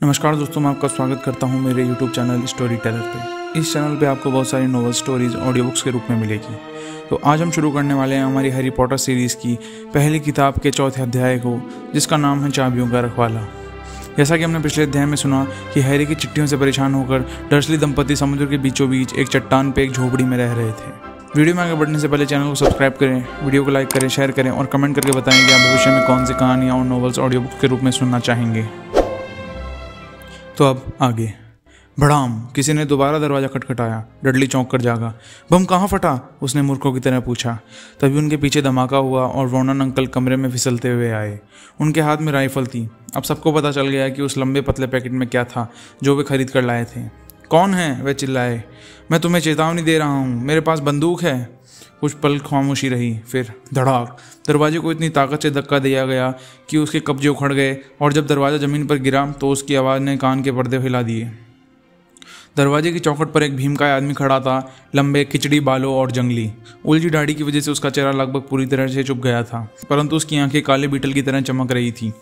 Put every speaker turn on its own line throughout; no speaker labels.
नमस्कार दोस्तों, मैं आपका स्वागत करता हूं मेरे YouTube चैनल स्टोरी टेलर पे। इस चैनल पे आपको बहुत सारी नॉवल स्टोरीज ऑडियो बुक्स के रूप में मिलेगी। तो आज हम शुरू करने वाले हैं हमारी हैरी पॉटर सीरीज़ की पहली किताब के चौथे अध्याय को, जिसका नाम है चाबियों का रखवाला। जैसा कि हमने पिछले अध्याय में सुना कि हैरी की चिट्ठियों से परेशान होकर डर्सली दंपति समुद्र के बीचों बीच एक चट्टान पर एक झोपड़ी में रह रहे थे। वीडियो में आगे बढ़ने से पहले चैनल को सब्सक्राइब करें, वीडियो को लाइक करें, शेयर करें और कमेंट करके बताएं कि आप भविष्य में कौन सी कहानियाँ और नॉवेल्स ऑडियो बुक्स के रूप में सुनना चाहेंगे। तो अब आगे। भड़ाम, किसी ने दोबारा दरवाज़ा खटखटाया। डडली चौंक कर जागा। बम कहाँ फटा? उसने मूर्खों की तरह पूछा। तभी उनके पीछे धमाका हुआ और वर्नन अंकल कमरे में फिसलते हुए आए। उनके हाथ में राइफल थी। अब सबको पता चल गया कि उस लंबे पतले पैकेट में क्या था जो वे खरीद कर लाए थे। कौन है? वे चिल्लाए। मैं तुम्हें चेतावनी दे रहा हूँ, मेरे पास बंदूक है। कुछ पल खामोशी रही, फिर धड़ाक दरवाजे को इतनी ताकत से धक्का दिया गया कि उसके कब्जे उखड़ गए और जब दरवाज़ा ज़मीन पर गिरा तो उसकी आवाज़ ने कान के पर्दे हिला दिए। दरवाजे की चौखट पर एक भीमकाय आदमी खड़ा था, लंबे खिचड़ी बालों और जंगली। उलझी दाढ़ी की वजह से उसका चेहरा लगभग पूरी तरह से छुप गया था, परंतु उसकी आंखें काले बीटल की तरह चमक रही थी।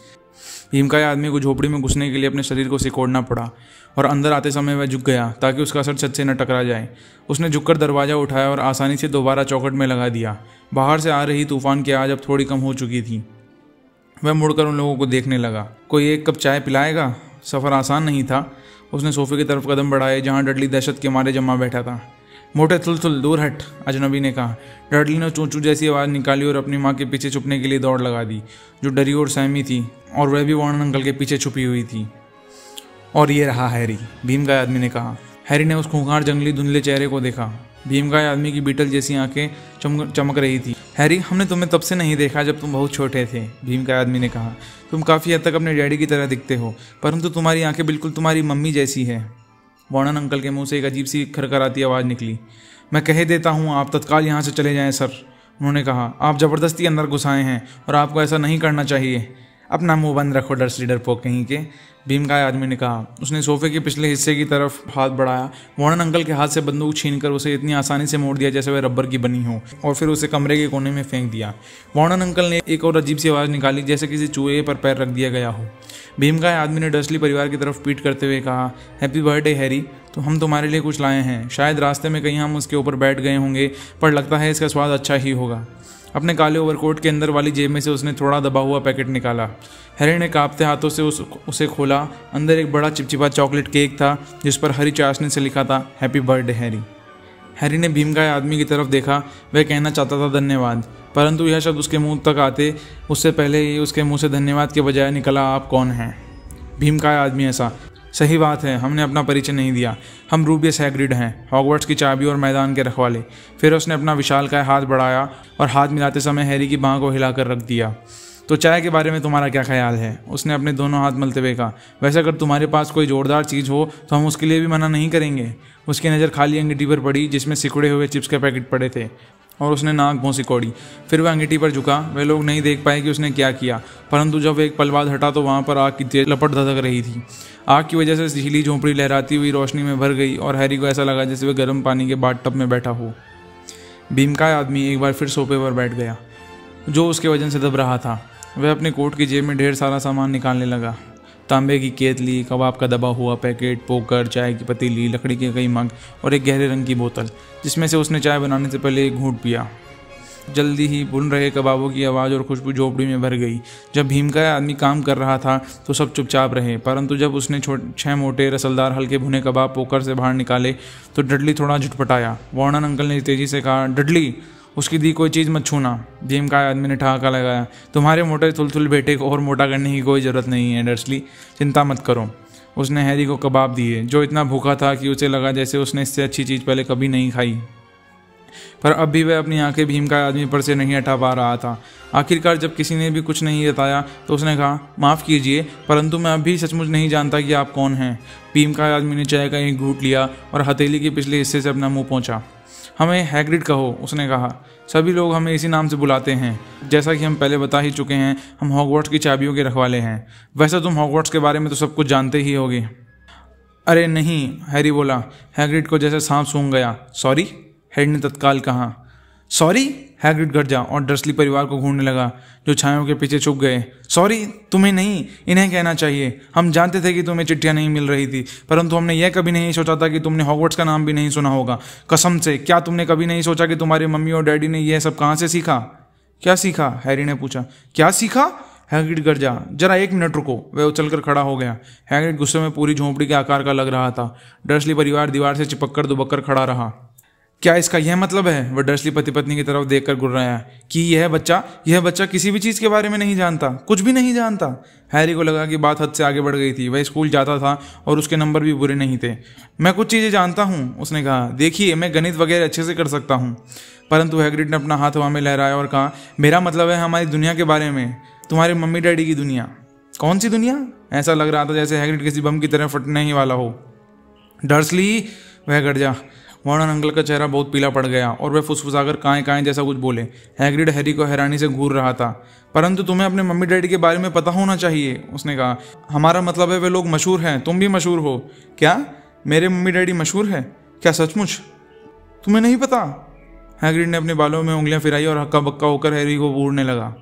भीमकाय आदमी को झोपड़ी में घुसने के लिए अपने शरीर को सिकोड़ना पड़ा और अंदर आते समय वह झुक गया ताकि उसका सर छत से न टकरा जाए। उसने झुककर दरवाज़ा उठाया और आसानी से दोबारा चौखट में लगा दिया। बाहर से आ रही तूफान की आवाज़ अब थोड़ी कम हो चुकी थी। वह मुड़कर उन लोगों को देखने लगा। कोई एक कप चाय पिलाएगा? सफ़र आसान नहीं था। उसने सोफे की तरफ कदम बढ़ाए जहाँ डडली दहशत के मारे जमा बैठा था। मोटे थुल दूर हट, अजनबी ने कहा। डडली ने चूचू जैसी आवाज़ निकाली और अपनी माँ के पीछे छुपने के लिए दौड़ लगा दी, जो डरी और सहमी थी और वह भी वर्नन अंकल के पीछे छुपी हुई थी। और ये रहा हैरी, भीमकाय आदमी ने कहा। हैरी ने उस खूंखार जंगली धुंधले चेहरे को देखा। भीमकाय आदमी की बीटल जैसी आंखें चमक रही थी। हैरी, हमने तुम्हें तब से नहीं देखा जब तुम बहुत छोटे थे, भीमकाय आदमी ने कहा। तुम काफ़ी हद तक अपने डैडी की तरह दिखते हो, परंतु तुम्हारी आंखें बिल्कुल तुम्हारी मम्मी जैसी है। वर्नन अंकल के मुंह से एक अजीब सी खरखराती आवाज़ निकली। मैं कह देता हूँ, आप तत्काल यहाँ से चले जाएं सर, उन्होंने कहा। आप ज़बरदस्ती अंदर घुस आए हैं और आपको ऐसा नहीं करना चाहिए। अपना मुंह बंद रखो डर्सली डरपोक कहीं के, भीमकाय आदमी ने कहा। उसने सोफे के पिछले हिस्से की तरफ हाथ बढ़ाया। वर्नन अंकल के हाथ से बंदूक छीनकर उसे इतनी आसानी से मोड़ दिया जैसे वह रबर की बनी हो और फिर उसे कमरे के कोने में फेंक दिया। वर्नन अंकल ने एक और अजीब सी आवाज़ निकाली जैसे किसी चूहे पर पैर रख दिया गया हो। भीमकाय आदमी ने डर्सली परिवार की तरफ पीट करते हुए कहा, हैप्पी बर्थडे हैरी, तो हम तुम्हारे लिए कुछ लाए हैं। शायद रास्ते में कहीं हम उसके ऊपर बैठ गए होंगे, पर लगता है इसका स्वाद अच्छा ही होगा। अपने काले ओवरकोट के अंदर वाली जेब में से उसने थोड़ा दबा हुआ पैकेट निकाला। हैरी ने कांपते हाथों से उसे खोला। अंदर एक बड़ा चिपचिपा चॉकलेट केक था जिस पर हरी चाशनी से लिखा था, हैप्पी बर्थडे हैरी। हैरी ने भीमकाय आदमी की तरफ देखा। वह कहना चाहता था धन्यवाद, परंतु यह शब्द उसके मुंह तक आते उससे पहले ही उसके मुंह से धन्यवाद के बजाय निकला, आप कौन हैं? भीमकाय आदमी ऐसा। सही बात है, हमने अपना परिचय नहीं दिया। हम रूबियस हैग्रिड हैं, हॉगवर्ट्स की चाबी और मैदान के रखवाले। फिर उसने अपना विशालकाय हाथ बढ़ाया और हाथ मिलाते समय हैरी की बाँह को हिलाकर रख दिया। तो चाय के बारे में तुम्हारा क्या ख्याल है? उसने अपने दोनों हाथ मलते हुए कहा। वैसे अगर तुम्हारे पास कोई जोरदार चीज़ हो तो हम उसके लिए भी मना नहीं करेंगे। उसकी नज़र खाली अंगीठी पर पड़ी जिसमें सिकुड़े हुए चिप्स के पैकेट पड़े थे और उसने नाक भौं सिकोड़ी। फिर वह अंगीठी पर झुका। वे लोग नहीं देख पाए कि उसने क्या किया, परंतु जब एक पल बाद हटा तो वहाँ पर आग की तेज लपट धधक रही थी। आग की वजह से झीली झोंपड़ी लहराती हुई रोशनी में भर गई और हैरी को ऐसा लगा जैसे वह गर्म पानी के बाथटब में बैठा हो। भीमकाय आदमी एक बार फिर सोफे पर बैठ गया, जो उसके वजन से दब रहा था। वह अपने कोट की जेब में ढेर सारा सामान निकालने लगा। तांबे की केतली, कबाब का दबा हुआ पैकेट, पोकर, चाय की पतीली, लकड़ी के कई मग और एक गहरे रंग की बोतल जिसमें से उसने चाय बनाने से पहले एक घूंट पिया। जल्दी ही भुन रहे कबाबों की आवाज़ और खुशबू झोपड़ी में भर गई। जब भीमकाय आदमी काम कर रहा था तो सब चुपचाप रहे, परंतु जब उसने 6 मोटे रसलदार हल्के भुने कबाब पोकर से बाहर निकाले तो डडली थोड़ा झुटपटाया। वर्नन अंकल ने तेज़ी से कहा, डडली, उसकी दी कोई चीज़ मत छूना। भीमकाय आदमी ने ठहाका लगाया। तुम्हारे मोटे थुलथुल बेटे को और मोटा करने की कोई ज़रूरत नहीं है डर्सली, चिंता मत करो। उसने हैरी को कबाब दिए, जो इतना भूखा था कि उसे लगा जैसे उसने इससे अच्छी चीज़ पहले कभी नहीं खाई। पर अब भी वह अपनी आंखें भीमकाय आदमी पर से नहीं हटा पा रहा था। आखिरकार जब किसी ने भी कुछ नहीं बताया तो उसने कहा, माफ़ कीजिए, परंतु मैं अभी सचमुच नहीं जानता कि आप कौन हैं। भीमकाय आदमी ने चाय का एक घूंट लिया और हथेली के पिछले हिस्से से अपना मुंह पोंछा। हमें हैग्रिड कहो, उसने कहा। सभी लोग हमें इसी नाम से बुलाते हैं। जैसा कि हम पहले बता ही चुके हैं, हम हॉगवर्ट्स की चाबियों के रखवाले हैं। वैसे तुम हॉगवर्ट्स के बारे में तो सब कुछ जानते ही होगे। अरे नहीं, हैरी बोला। हैग्रिड को जैसे सांप सूंघ गया। सॉरी, हैरी ने तत्काल कहा। सॉरी, हैग्रिड घर जा और डर्सली परिवार को घूरने लगा जो छायों के पीछे छुप गए। सॉरी, तुम्हें नहीं, इन्हें कहना चाहिए। हम जानते थे कि तुम्हें चिट्ठियां नहीं मिल रही थी, परंतु हमने यह कभी नहीं सोचा था कि तुमने हॉगवर्ट्स का नाम भी नहीं सुना होगा। कसम से, क्या तुमने कभी नहीं सोचा कि तुम्हारी मम्मी और डैडी ने यह सब कहाँ से सीखा? क्या सीखा? हैरी ने पूछा। क्या सीखा? हैग्रिड घर जा, जरा 1 मिनट रुको। वह उछलकर खड़ा हो गया। हैग्रिड गुस्से में पूरी झोंपड़ी के आकार का लग रहा था। डर्सली परिवार दीवार से चिपककर दुबककर खड़ा रहा। क्या इसका यह मतलब है? वह डर्सली पति पत्नी की तरफ देखकर गुर्राया कि यह बच्चा किसी भी चीज़ के बारे में नहीं जानता, कुछ भी नहीं जानता। हैरी को लगा कि बात हद से आगे बढ़ गई थी। वह स्कूल जाता था और उसके नंबर भी बुरे नहीं थे। मैं कुछ चीज़ें जानता हूँ, उसने कहा। देखिए, मैं गणित वगैरह अच्छे से कर सकता हूँ। परंतु हैग्रिड ने अपना हाथ हवा में लहराया और कहा, मेरा मतलब है हमारी दुनिया के बारे में, तुम्हारे मम्मी डैडी की दुनिया। कौन सी दुनिया? ऐसा लग रहा था जैसे हैग्रिड किसी बम की तरह फटने ही वाला हो। डर्सली, वह घर जा। वॉर्डन अंकल का चेहरा बहुत पीला पड़ गया और वह फुसफुसाकर काएं जैसा कुछ बोले। हैग्रिड हैरी को हैरानी से घूर रहा था। परंतु तुम्हें अपने मम्मी डैडी के बारे में पता होना चाहिए, उसने कहा। हमारा मतलब है वे लोग मशहूर हैं, तुम भी मशहूर हो। क्या मेरे मम्मी डैडी मशहूर है? क्या सचमुच? तुम्हें नहीं पता? हैग्रिड ने अपने बालों में उंगलियां फिराई और हक्का बक्का होकर हैरी को घूरने लगा।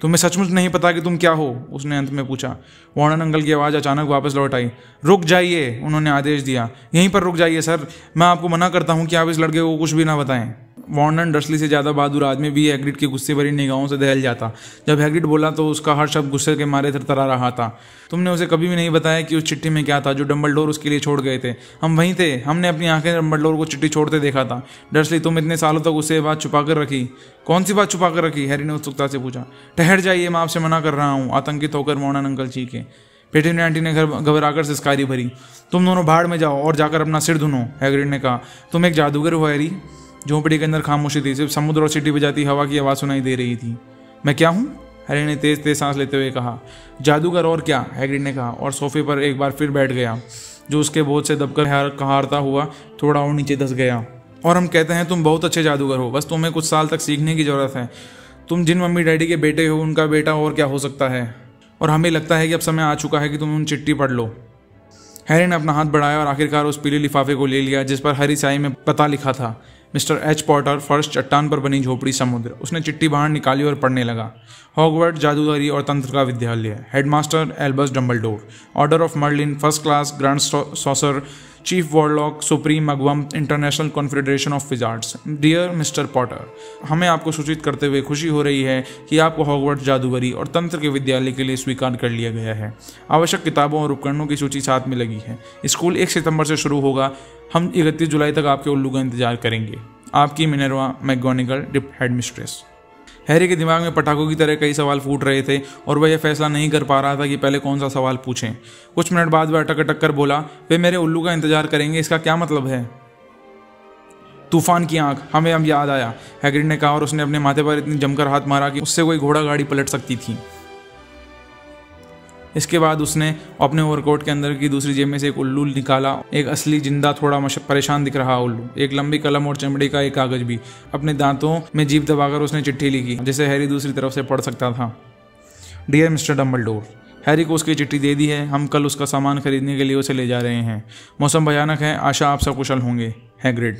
तुम्हें सचमुच नहीं पता कि तुम क्या हो? उसने अंत में पूछा। वॉर्डन अंकल की आवाज़ अचानक वापस लौट आई। रुक जाइए, उन्होंने आदेश दिया। यहीं पर रुक जाइए सर, मैं आपको मना करता हूं कि आप इस लड़के को कुछ भी ना बताएं। वॉर्डन डर्सली से ज़्यादा बहादुर आदमी भी हैग्रिड की गुस्से भरी निगाहों से दहल जाता। जब हैग्रिड बोला तो उसका हर शब्द गुस्से के मारे थरथरा रहा था। तुमने उसे कभी भी नहीं बताया कि उस चिट्ठी में क्या था जो डंबलडोर उसके लिए छोड़ गए थे। हम वहीं थे, हमने अपनी आंखें डंबलडोर को चिट्ठी छोड़ते देखा था। डर्सली, तुम इतने सालों तक उससे बात छुपा कर रखी। कौन सी बात छुपा कर रखी? हैरी ने उत्सुकता से पूछा। ठहर जाइए, मैं आपसे मना कर रहा हूँ, आतंकित होकर वॉर्डन अंकल चीखे। पेटूनिया आंटी ने घबराकर सिसकारी भरी। तुम दोनों भाड़ में जाओ और जाकर अपना सिर धुनो, हैग्रिड ने कहा। तुम एक जादूगर हो हैरी। झोंपड़ी के अंदर खामोशी थी, सिर्फ समुद्र और सीटी बजाती हवा की आवाज़ सुनाई दे रही थी। मैं क्या हूँ? हैरी ने तेज तेज सांस लेते हुए कहा। जादूगर और क्या, हैग्रिड ने कहा और सोफे पर एक बार फिर बैठ गया, जो उसके बोझ से दबकर कहारता हुआ थोड़ा और नीचे धंस गया। और हम कहते हैं तुम बहुत अच्छे जादूगर हो, बस तुम्हें कुछ साल तक सीखने की ज़रूरत है। तुम जिन मम्मी डैडी के बेटे हो उनका बेटा और क्या हो सकता है। और हमें लगता है कि अब समय आ चुका है कि तुम उन चिट्ठी पढ़ लो। हैरी ने अपना हाथ बढ़ाया और आखिरकार उस पीले लिफाफे को ले लिया जिस पर हरी स्याही में पता लिखा था। मिस्टर एच पॉटर, फर्श, चट्टान पर बनी झोपड़ी, समुद्र। उसने चिट्ठी बाहर निकाली और पढ़ने लगा। हॉगवर्ट्स जादूगरी और तंत्र का विद्यालय, headmaster Albus Dumbledore, order of Merlin, first class, grand sorcerer, chief warlock, supreme mugwump, international confederation of wizards. Dear mister Potter, हमें आपको सूचित करते हुए खुशी हो रही है कि आपको हॉगवर्ट्स जादूगरी और तंत्र के विद्यालय के लिए स्वीकार कर लिया गया है। आवश्यक किताबों और उपकरणों की सूची साथ में लगी है। स्कूल 1 सितंबर से शुरू होगा। हम 31 जुलाई तक आपके उल्लू का इंतजार करेंगे। आपकी मिनर्वा मैकगोनिगल, डिप्टी हेडमिस्ट्रेस। हैरी के दिमाग में पटाखों की तरह कई सवाल फूट रहे थे और वह यह फैसला नहीं कर पा रहा था कि पहले कौन सा सवाल पूछें। कुछ मिनट बाद वह अटक अटक कर बोला, वे मेरे उल्लू का इंतजार करेंगे, इसका क्या मतलब है? तूफान की आंख, हमें अब याद आया, हैग्रिड ने कहा और उसने अपने माथे पर इतनी जमकर हाथ मारा कि उससे कोई घोड़ा गाड़ी पलट सकती थी। इसके बाद उसने अपने ओवरकोट के अंदर की दूसरी जेब में से एक उल्लू निकाला, एक असली जिंदा थोड़ा परेशान दिख रहा उल्लू, एक लंबी कलम और चमड़ी का एक कागज भी। अपने दांतों में जीभ दबाकर उसने चिट्ठी लिखी जिसे हैरी दूसरी तरफ से पढ़ सकता था। डियर मिस्टर डंबलडोर, हैरी को उसकी चिट्ठी दे दी है। हम कल उसका सामान खरीदने के लिए उसे ले जा रहे हैं। मौसम भयानक है, आशा आप सकुशल होंगे, हैग्रिड।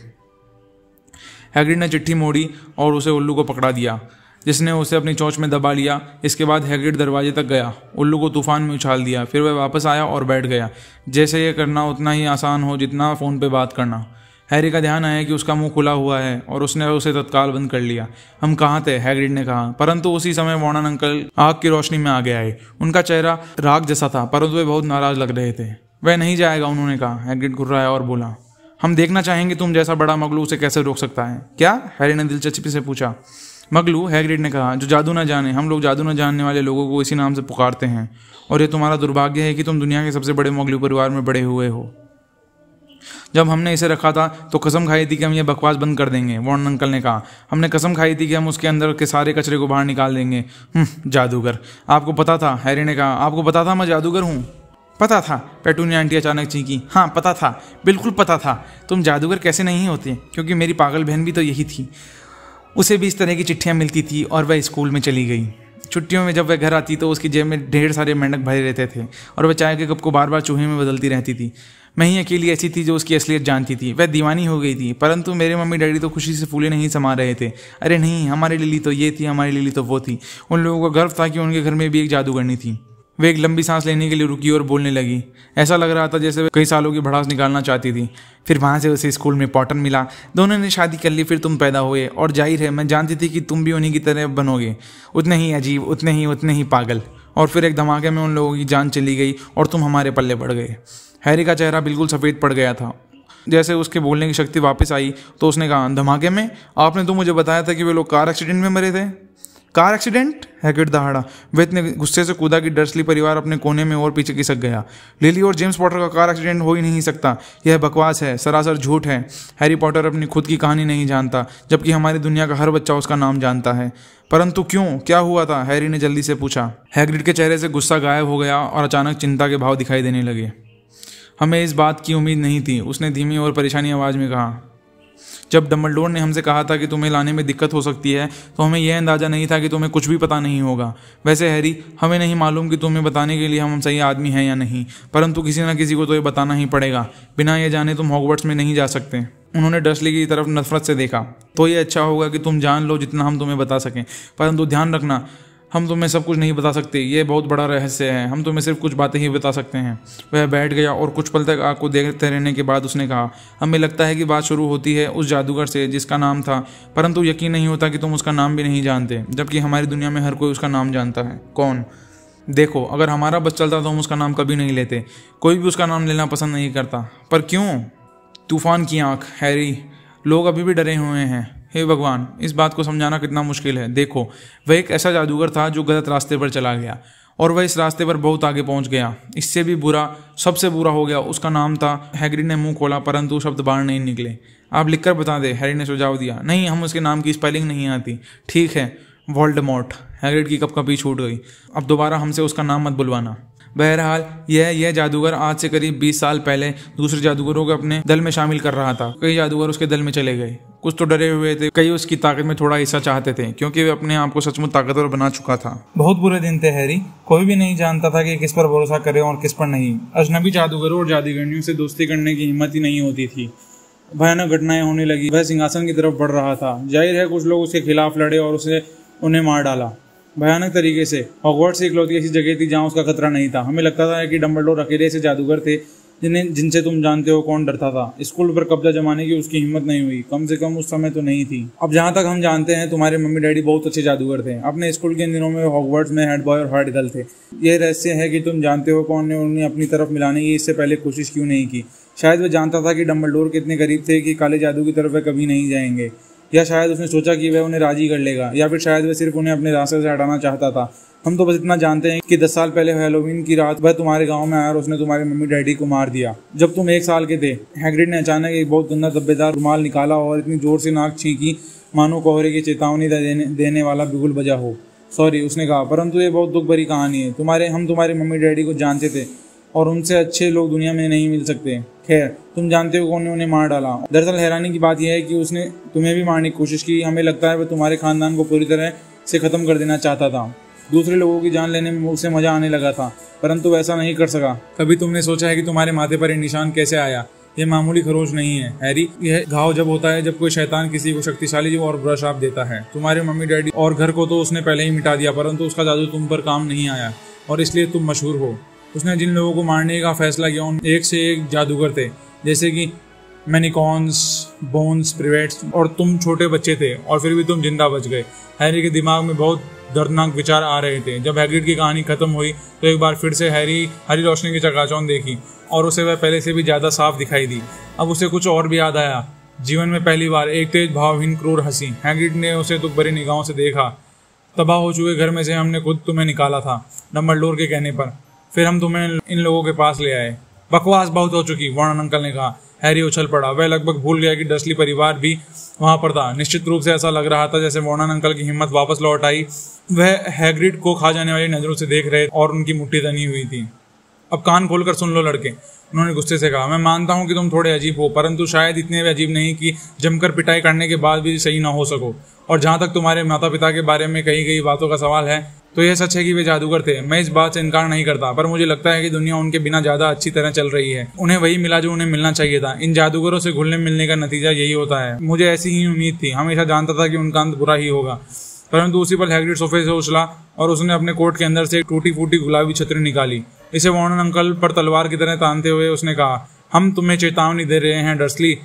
हैग्रिड ने चिट्ठी मोड़ी और उसे उल्लू को पकड़ा दिया, जिसने उसे अपनी चोंच में दबा लिया। इसके बाद हैग्रिड दरवाजे तक गया, उल्लू को तूफान में उछाल दिया, फिर वह वापस आया और बैठ गया। जैसे यह करना उतना ही आसान हो जितना फ़ोन पे बात करना। हैरी का ध्यान आया कि उसका मुंह खुला हुआ है और उसने उसे तत्काल बंद कर लिया। हम कहाँ थे, हैग्रिड ने कहा, परंतु उसी समय वॉर्डन अंकल आग की रोशनी में आ गए आए। उनका चेहरा राख जैसा था, परंतु वे बहुत नाराज लग रहे थे। वह नहीं जाएगा, उन्होंने कहा। हैग्रिड घुर्राया और बोला, हम देखना चाहेंगे तुम जैसा बड़ा मगलू उसे कैसे रोक सकता है। क्या, हैरी ने दिलचस्पी से पूछा। मगलू, हैग्रिड ने कहा, जो जादू न जाने। हम लोग जादू न जानने वाले लोगों को इसी नाम से पुकारते हैं और ये तुम्हारा दुर्भाग्य है कि तुम दुनिया के सबसे बड़े मगलू परिवार में बड़े हुए हो। जब हमने इसे रखा था तो कसम खाई थी कि हम ये बकवास बंद कर देंगे, वॉर्डन अंकल ने कहा। हमने कसम खाई थी कि हम उसके अंदर के सारे कचरे को बाहर निकाल देंगे। जादूगर, आपको पता था, हैरी ने कहा, आपको पता था मैं जादूगर हूँ? पता था, पेटूनिया आंटी अचानक चीखी। हाँ पता था, बिल्कुल पता था। तुम जादूगर कैसे नहीं होते, क्योंकि मेरी पागल बहन भी तो यही थी। उसे भी इस तरह की चिट्ठियां मिलती थी और वह स्कूल में चली गई। छुट्टियों में जब वह घर आती तो उसकी जेब में ढेर सारे मेंढक भरे रहते थे और वह चाय के कप को बार बार चूहे में बदलती रहती थी। मैं ही अकेली ऐसी थी जो उसकी असलियत जानती थी। वह दीवानी हो गई थी, परंतु मेरे मम्मी डैडी तो खुशी से फूले नहीं समा रहे थे। अरे नहीं, हमारी लिली तो ये थी, हमारी लिली तो वो थी। उन लोगों को गर्व था कि उनके घर में भी एक जादूगरनी थी। वे एक लंबी सांस लेने के लिए रुकी और बोलने लगी। ऐसा लग रहा था जैसे वे कई सालों की भड़ास निकालना चाहती थी। फिर वहाँ से उसे स्कूल में पॉटर मिला, दोनों ने शादी कर ली, फिर तुम पैदा हुए और जाहिर है मैं जानती थी कि तुम भी उन्हीं की तरह बनोगे, उतने ही अजीब, उतने ही पागल। और फिर एक धमाके में उन लोगों की जान चली गई और तुम हमारे पल्ले पड़ गए। हैरी का चेहरा बिल्कुल सफ़ेद पड़ गया था। जैसे उसके बोलने की शक्ति वापस आई तो उसने कहा, धमाके में? आपने तो मुझे बताया था कि वे लोग कार एक्सीडेंट में मरे थे। Car accident? हैग्रिड दहाड़ा। वह इतने गुस्से से कूदा कि डर्सली परिवार अपने कोने में और पीछे खिसक गया। लिली और जेम्स पॉटर का कार एक्सीडेंट हो ही नहीं सकता, यह बकवास है, सरासर झूठ है। हैरी पॉटर अपनी खुद की कहानी नहीं जानता, जबकि हमारी दुनिया का हर बच्चा उसका नाम जानता है। परंतु क्यों, क्या हुआ था? हैरी ने जल्दी से पूछा। हैग्रिड के चेहरे से गुस्सा गायब हो गया और अचानक चिंता के भाव दिखाई देने लगे। हमें इस बात की उम्मीद नहीं थी, उसने धीमी और परेशानी आवाज़ में कहा। जब डम्बलडोर ने हमसे कहा था कि तुम्हें लाने में दिक्कत हो सकती है तो हमें यह अंदाज़ा नहीं था कि तुम्हें कुछ भी पता नहीं होगा। वैसे हैरी, हमें नहीं मालूम कि तुम्हें बताने के लिए हम सही आदमी हैं या नहीं, परंतु किसी न किसी को तो ये बताना ही पड़ेगा। बिना ये जाने तुम हॉगवर्ट्स में नहीं जा सकते। उन्होंने डर्सली की तरफ नफरत से देखा। तो ये अच्छा होगा कि तुम जान लो जितना हम तुम्हें बता सकें, परंतु ध्यान रखना, हम तुम्हें सब कुछ नहीं बता सकते। ये बहुत बड़ा रहस्य है, हम तुम्हें सिर्फ कुछ बातें ही बता सकते हैं। वह बैठ गया और कुछ पल तक आग को देखते रहने के बाद उसने कहा, हमें लगता है कि बात शुरू होती है उस जादूगर से जिसका नाम था, परंतु यकीन नहीं होता कि तुम उसका नाम भी नहीं जानते, जबकि हमारी दुनिया में हर कोई उसका नाम जानता है। कौन? देखो, अगर हमारा बस चलता तो हम उसका नाम कभी नहीं लेते। कोई भी उसका नाम लेना पसंद नहीं करता। पर क्यों? तूफान की आंख। हैरी, लोग अभी भी डरे हुए हैं। हे भगवान, इस बात को समझाना कितना मुश्किल है। देखो, वह एक ऐसा जादूगर था जो गलत रास्ते पर चला गया और वह इस रास्ते पर बहुत आगे पहुंच गया। इससे भी बुरा, सबसे बुरा हो गया। उसका नाम था। हैग्रिड ने मुंह खोला परंतु शब्द बाहर नहीं निकले। आप लिखकर बता दे, हैरी ने सुझाव दिया। नहीं, हम उसके नाम की स्पेलिंग नहीं आती। ठीक है, वोल्डेमॉर्ट। हैग्रिड की कपकपी छूट गई। अब दोबारा हमसे उसका नाम मत बुलवाना। बहरहाल यह जादूगर आज से करीब 20 साल पहले दूसरे जादूगरों को अपने दल में शामिल कर रहा था। कई जादूगर उसके दल में चले गए। कुछ तो डरे हुए थे, कई उसकी ताकत में थोड़ा हिस्सा चाहते थे, क्योंकि वे अपने आप को सचमुच ताकतवर बना चुका था। बहुत बुरे दिन थे हैरी। कोई भी नहीं जानता था कि किस पर भरोसा करे और किस पर नहीं। अजनबी जादूगरों और जादूगरनियों से दोस्ती करने की हिम्मत ही नहीं होती थी। भयानक घटनाएं होने लगी। वह सिंहासन की तरफ बढ़ रहा था। जाहिर है कुछ लोग उसके खिलाफ लड़े और उन्हें मार डाला भयानक तरीके से। हॉगवर्ट्स इकलौती ऐसी जगह थी जहां उसका खतरा नहीं था। हमें लगता था कि डम्बलडोर अकेले ऐसे जादूगर थे जिनसे तुम जानते हो कौन डरता था। स्कूल पर कब्जा जमाने की उसकी हिम्मत नहीं हुई, कम से कम उस समय तो नहीं थी। अब जहां तक हम जानते हैं तुम्हारे मम्मी डैडी बहुत अच्छे जादूगर थे। अपने स्कूल के दिनों में हॉगवर्ट्स में हेड बॉय और हार्ड गर्ल थे। यह रहस्य है कि तुम जानते हो कौन ने उन्हें अपनी तरफ मिलाने की इससे पहले कोशिश क्यों नहीं की। शायद वह जानता था कि डम्बलडोर के इतने करीब थे कि काले जादू की तरफ वह कभी नहीं जाएंगे, या शायद उसने सोचा कि वह उन्हें राजी कर लेगा, या फिर शायद वह सिर्फ उन्हें अपने रास्ते से हटाना चाहता था। हम तो बस इतना जानते हैं कि 10 साल पहले हैलोवीन की रात वह तुम्हारे गांव में आया और उसने तुम्हारे मम्मी डैडी को मार दिया जब तुम 1 साल के थे। हैग्रिड ने अचानक एक बहुत गंदा धब्बेदार रुमाल निकाला और इतनी जोर से नाक छींकी मानो कोहरे की चेतावनी देने वाला बिगुल बजा हो। सॉरी, उसने कहा, परंतु ये बहुत दुख भरी कहानी है। हम तुम्हारे मम्मी डैडी को जानते थे और उनसे अच्छे लोग दुनिया में नहीं मिल सकते। खैर, तुम जानते हो कौन ने उन्हें मार डाला। दरअसल हैरानी की बात यह है कि उसने तुम्हें भी मारने की कोशिश की। हमें लगता है वह तुम्हारे खानदान को पूरी तरह से खत्म कर देना चाहता था। दूसरे लोगों की जान लेने में उसे मजा आने लगा था, परंतु वैसा नहीं कर सका। कभी तुमने सोचा है कि तुम्हारे माथे पर ये निशान कैसे आया? यह मामूली खरोच नहीं है हैरी। यह घाव जब होता है जब कोई शैतान किसी को शक्तिशाली और बुरा श्राप देता है। तुम्हारे मम्मी डैडी और घर को तो उसने पहले ही मिटा दिया, परंतु उसका जादू तुम पर काम नहीं आया और इसलिए तुम मशहूर हो। उसने जिन लोगों को मारने का फैसला किया उन एक से एक जादूगर थे, जैसे कि मैनिकॉन्स, बोन्स, प्रिवेट्स, और तुम छोटे बच्चे थे और फिर भी तुम जिंदा बच गए। हैरी के दिमाग में बहुत दर्दनाक विचार आ रहे थे। जब हैग्रिड की कहानी खत्म हुई तो एक बार फिर से हैरी हरी रोशनी की चकाचौंध देखी और उसे वह पहले से भी ज्यादा साफ दिखाई दी। अब उसे कुछ और भी याद आया। जीवन में पहली बार एक तेज भावहीन क्रूर हंसी। हैग्रिड ने उसे दुख भरी निगाहों से देखा। तबाह हो चुके घर में से हमने खुद तुम्हें निकाला था डम्बलडोर के कहने पर, फिर हम तुम्हें इन लोगों के पास ले आए। बकवास बहुत हो चुकी, वर्नन अंकल ने कहा। हैरी उछल पड़ा। वह लगभग भूल गया कि डर्सली परिवार भी वहां पर था। निश्चित रूप से ऐसा लग रहा था जैसे वर्नन अंकल की हिम्मत वापस लौट आई। वह हैग्रिड को खा जाने वाली नजरों से देख रहे और उनकी मुट्ठी तनी हुई थी। अब कान खोलकर सुन लो लड़के, उन्होंने गुस्से से कहा। मैं मानता हूं कि तुम थोड़े अजीब हो, परंतु शायद इतने भी अजीब नहीं कि जमकर पिटाई करने के बाद भी सही ना हो सको। और जहां तक तुम्हारे माता पिता के बारे में कही गई बातों का सवाल है, तो यह सच है कि वे जादूगर थे। मैं इस बात से इनकार नहीं करता, पर मुझे लगता है कि दुनिया उनके बिना ज्यादा अच्छी तरह चल रही है। उन्हें वही मिला जो उन्हें मिलना चाहिए था। इन जादूगरों से घुलने मिलने का नतीजा यही होता है। मुझे ऐसी ही उम्मीद थी, हमेशा जानता था कि उनका अंत बुरा ही होगा। परंतु उसी पल हैग्रिड सोफे से उछला और उसने अपने कोट के अंदर से एक टूटी फूटी गुलाबी छतरी निकाली। इसे वार्डन अंकल पर तलवार की तरह तानते हुए उसने कहा, हम तुम्हें चेतावनी दे रहे हैं डर्सली,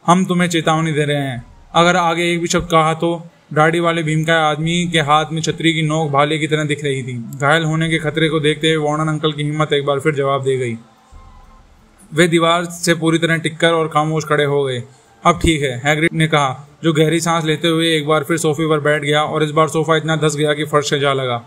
हम तुम्हें चेतावनी दे रहे हैं। अगर आगे एक भी शब्द कहा तो। दाढ़ी वाले भीमकाय आदमी के हाथ में छतरी की नोक भाले की तरह दिख रही थी। घायल होने के खतरे को देखते हुए वार्डन अंकल की हिम्मत एक बार फिर जवाब दे गई। वे दीवार से पूरी तरह टिककर और खामोश खड़े हो गए। अब ठीक है, हैग्रिड ने कहा, जो गहरी सांस लेते हुए एक बार फिर सोफे पर बैठ गया, और इस बार सोफा इतना धस गया कि फर्श से जा लगा।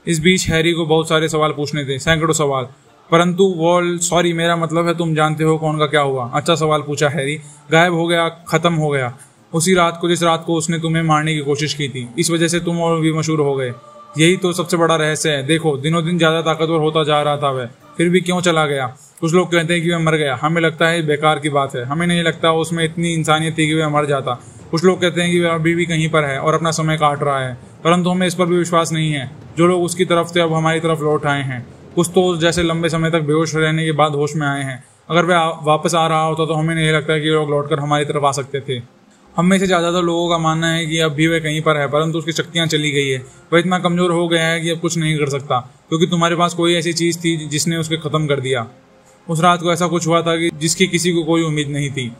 इस बीच हैरी को बहुत सारे सवाल पूछने थे, सैकड़ों सवाल। परंतु वॉल, सॉरी, मेरा मतलब है तुम जानते हो कौन का क्या हुआ। अच्छा सवाल पूछा हैरी। गायब हो गया, खत्म हो गया। उसी रात को जिस रात को उसने तुम्हें मारने की कोशिश की थी। इस वजह से तुम और भी मशहूर हो गए। यही तो सबसे बड़ा रहस्य है। देखो, दिनों दिन ज्यादा ताकतवर होता जा रहा था वह, फिर भी क्यों चला गया? कुछ लोग कहते हैं कि वह मर गया, हमें लगता है बेकार की बात है। हमें नहीं लगता उसमें इतनी इंसानियत थी कि वह मर जाता। कुछ लोग कहते हैं कि वह अभी भी कहीं पर है और अपना समय काट रहा है, परंतु हमें इस पर भी विश्वास नहीं है। जो लोग उसकी तरफ थे अब हमारी तरफ लौट आए हैं। कुछ तो जैसे लंबे समय तक बेहोश रहने के बाद होश में आए हैं। अगर वह वापस आ रहा होता तो हमें नहीं लगता कि लोग लौटकर हमारी तरफ आ सकते थे। हम में से ज़्यादातर लोगों का मानना है कि अब भी वह कहीं पर है, परंतु उसकी शक्तियाँ चली गई है। वह इतना कमज़ोर हो गया है कि अब कुछ नहीं कर सकता, क्योंकि तुम्हारे पास कोई ऐसी चीज़ थी जिसने उसके ख़त्म कर दिया। उस रात को ऐसा कुछ हुआ था कि जिसकी किसी को कोई उम्मीद नहीं थी।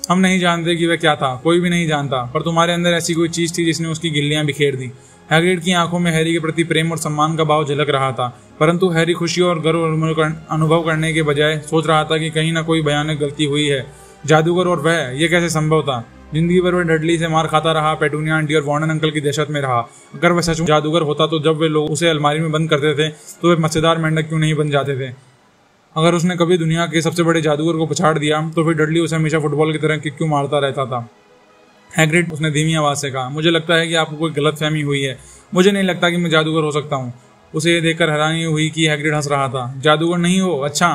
हम नहीं जानते कि वह क्या था, कोई भी नहीं जानता, पर तुम्हारे अंदर ऐसी कोई चीज़ थी जिसने उसकी गिल्लियाँ बिखेर दी। हैग्रिड की आंखों में हैरी के प्रति प्रेम और सम्मान का भाव झलक रहा था, परंतु हैरी खुशी और गर्व अनुभव करने के बजाय सोच रहा था कि कहीं ना कोई भयानक गलती हुई है। जादूगर और वह, यह कैसे संभव था? जिंदगी भर वह डडली से मार खाता रहा, पेटूनिया आंटी और वार्डन अंकल की दहशत में रहा। अगर वह सच जादूगर होता तो जब वे लोग उसे अलमारी में बंद करते थे तो वे मजेदार मेंढक क्यों नहीं बन जाते थे? अगर उसने कभी दुनिया के सबसे बड़े जादूगर को पछाड़ दिया तो फिर डडली उसे हमेशा फुटबॉल की तरह किक क्यों मारता रहता था? हैग्रिड, उसने धीमी आवाज से कहा, मुझे लगता है कि आपको कोई गलतफहमी हुई है। मुझे नहीं लगता कि मैं जादूगर हो सकता हूँ। उसे ये देखकर हैरानी हुई कि हैग्रिड हंस रहा था। जादूगर नहीं हो? अच्छा,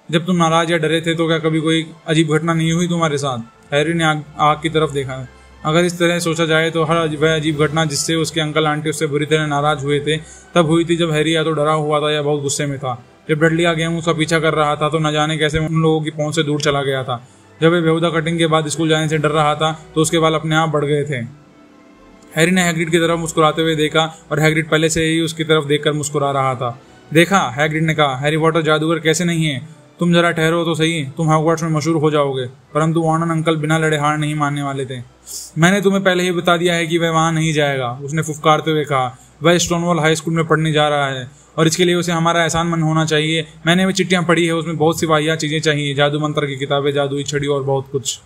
जब तुम नाराज या डरे थे तो क्या कभी कोई अजीब घटना नहीं हुई तुम्हारे साथ? हैरी ने आग की तरफ देखा। अगर इस तरह सोचा जाए तो हर वह अजीब घटना जिससे उसके अंकल आंटी उससे बुरी तरह नाराज हुए थे तब हुई थी जब हैरी या तो डरा हुआ था या बहुत गुस्से में था। जब डडली गेहूं उसका पीछा कर रहा था तो न जाने कैसे उन लोगों की पहुंच से दूर चला गया था। जब वह बेहुदा कटिंग के बाद स्कूल जाने से डर रहा था तो उसके बाल अपने आप बढ़ गए थे। हैरी ने हैग्रिड की तरफ मुस्कुराते हुए देखा और हैग्रिड पहले से ही उसकी तरफ देखकर मुस्कुरा रहा था। देखा, हैग्रिड ने कहा, हैरी पॉटर जादूगर कैसे नहीं है? तुम जरा ठहरो तो सही, तुम हॉगवर्ट्स में मशहूर हो जाओगे। परंतु वार्डन अंकल बिना लड़े हार नहीं मानने वाले थे। मैंने तुम्हें पहले ही बता दिया है कि वह वहां नहीं जाएगा, उसने फुफकारते हुए कहा। वह स्टोनवॉल हाई स्कूल में पढ़ने जा रहा है और इसके लिए उसे हमारा एहसानमंद होना चाहिए। मैंने वो चिट्ठियां पढ़ी है, उसमें बहुत सी वाहियात चीजें चाहिए, जादू मंत्र की किताबें, जादुई छड़ी और बहुत कुछ।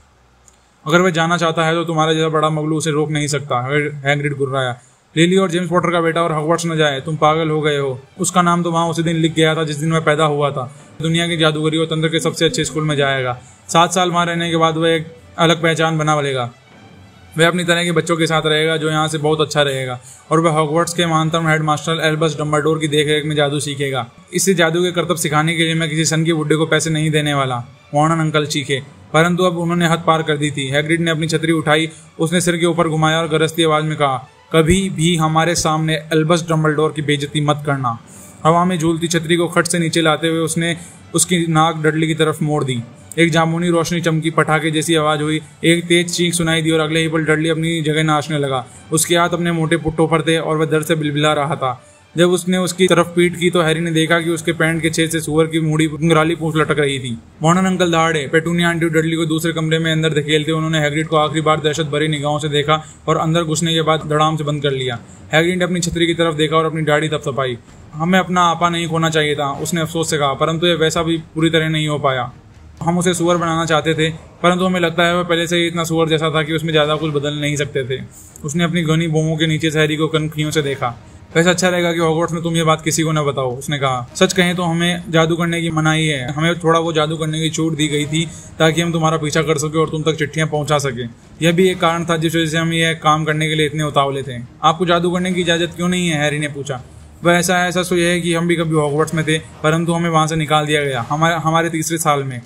अगर वह जाना चाहता है तो तुम्हारा जैसा बड़ा मगलू उसे रोक नहीं सकता। हैग्रिड गुर्राया। लिली और जेम्स पॉटर का बेटा और हॉगवर्ट्स न जाए, तुम पागल हो गए हो। उसका नाम तो वहां उसी दिन लिख गया था जिस दिन वह पैदा हुआ था। दुनिया की जादूगरी और तंत्र के सबसे अच्छे स्कूल में जाएगा। 7 साल वहां रहने के बाद वह एक अलग पहचान बना लेगा। वह अपनी तरह के बच्चों के साथ रहेगा जो यहाँ से बहुत अच्छा रहेगा, और वह हॉगवर्ट्स के महानतम हेडमास्टर एल्बस डम्बलडोर की देखरेख में जादू सीखेगा। इससे जादू के करतब सिखाने के लिए मैं किसी सन के बुड्ढे को पैसे नहीं देने वाला, वार्डन अंकल चीखे। परंतु अब उन्होंने हद पार कर दी थी। हैग्रिड ने अपनी छतरी उठाई, उसने सिर के ऊपर घुमाया और गरजती आवाज में कहा, कभी भी हमारे सामने एल्बस डम्बलडोर की बेइज्जती मत करना। हवा में झूलती छतरी को खट से नीचे लाते हुए उसने उसकी नाक डडली की तरफ मोड़ दी। एक जामुनी रोशनी चमकी, पटाखे जैसी आवाज हुई, एक तेज चीख सुनाई दी और अगले ही पल डडली अपनी जगह नाचने लगा। उसके हाथ अपने मोटे पुट्टों पर थे और वह दर्द से बिलबिला रहा था। जब उसने उसकी तरफ पीठ की तो हैरी ने देखा कि उसके पैंट के छेद से सुअर की मुड़ी घुंघराली पूंछ लटक रही थी। वार्डन अंकल दहाड़े। पेटूनिया आंटी डडली को दूसरे कमरे में अंदर धकेलते उन्होंने हैग्रिड को आखिरी बार दहशत भरी निगाहों से देखा और अंदर घुसने के बाद धड़ाम से बंद कर लिया। हैग्रिड ने अपनी छतरी की तरफ देखा और अपनी दाढ़ी थपथपाई। हमें अपना आपा नहीं खोना चाहिए था, उसने अफसोस से कहा, परंतु यह वैसा भी पूरी तरह नहीं हो पाया। हम उसे सुअर बनाना चाहते थे, परंतु हमें लगता है वह पहले से ही इतना सुअर जैसा था कि उसमें ज्यादा कुछ बदल नहीं सकते थे। उसने अपनी घनी बोमों के नीचे से हैरी को कनखियों से देखा। वैसे अच्छा रहेगा कि हॉगवर्ट्स में तुम ये बात किसी को न बताओ, उसने कहा। सच कहें तो हमें जादू करने की मनाही है, हमें थोड़ा वो जादू करने की छूट दी गई थी ताकि हम तुम्हारा पीछा कर सके और तुम तक चिट्ठियां पहुंचा सके। यह भी एक कारण था जिस वजह से हम यह काम करने के लिए इतने उतावले थे। आपको जादू करने की इजाजत क्यों नहीं है? हैरी ने पूछा। वह ऐसा सो है कि हम भी कभी हॉगवर्ट्स में थे, परंतु हमें वहाँ से निकाल दिया गया हमारे तीसरे साल में।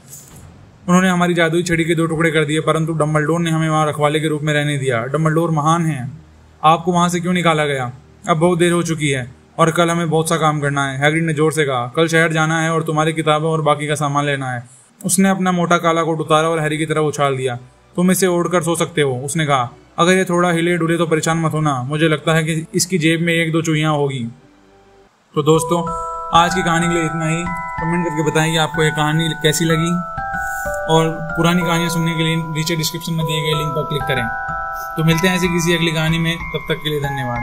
उन्होंने हमारी जादुई छड़ी के 2 टुकड़े कर दिए, परंतु डम्बलडोर ने हमें वहाँ रखवाले के रूप में रहने दिया। डम्बलडोर महान है। आपको वहाँ से क्यों निकाला गया? अब बहुत देर हो चुकी है और कल हमें बहुत सा काम करना है। हैग्रिड ने जोर से कहा। कल शहर जाना है और तुम्हारी किताबें और बाकी का सामान लेना है। उसने अपना मोटा काला कोट उतारा और हैरी की तरफ उछाल दिया। तुम इसे ओढ़कर सो सकते हो, उसने कहा। अगर ये थोड़ा हिले डुले तो परेशान मत होना, मुझे लगता है कि इसकी जेब में 1-2 चूहियां होगी। तो दोस्तों, आज की कहानी के लिए इतना ही। कमेंट करके बताएं कि आपको ये कहानी कैसी लगी, और पुरानी कहानियां सुनने के लिए नीचे डिस्क्रिप्शन में दिए गए लिंक पर क्लिक करें। तो मिलते हैं ऐसी किसी अगली कहानी में, तब तक के लिए धन्यवाद।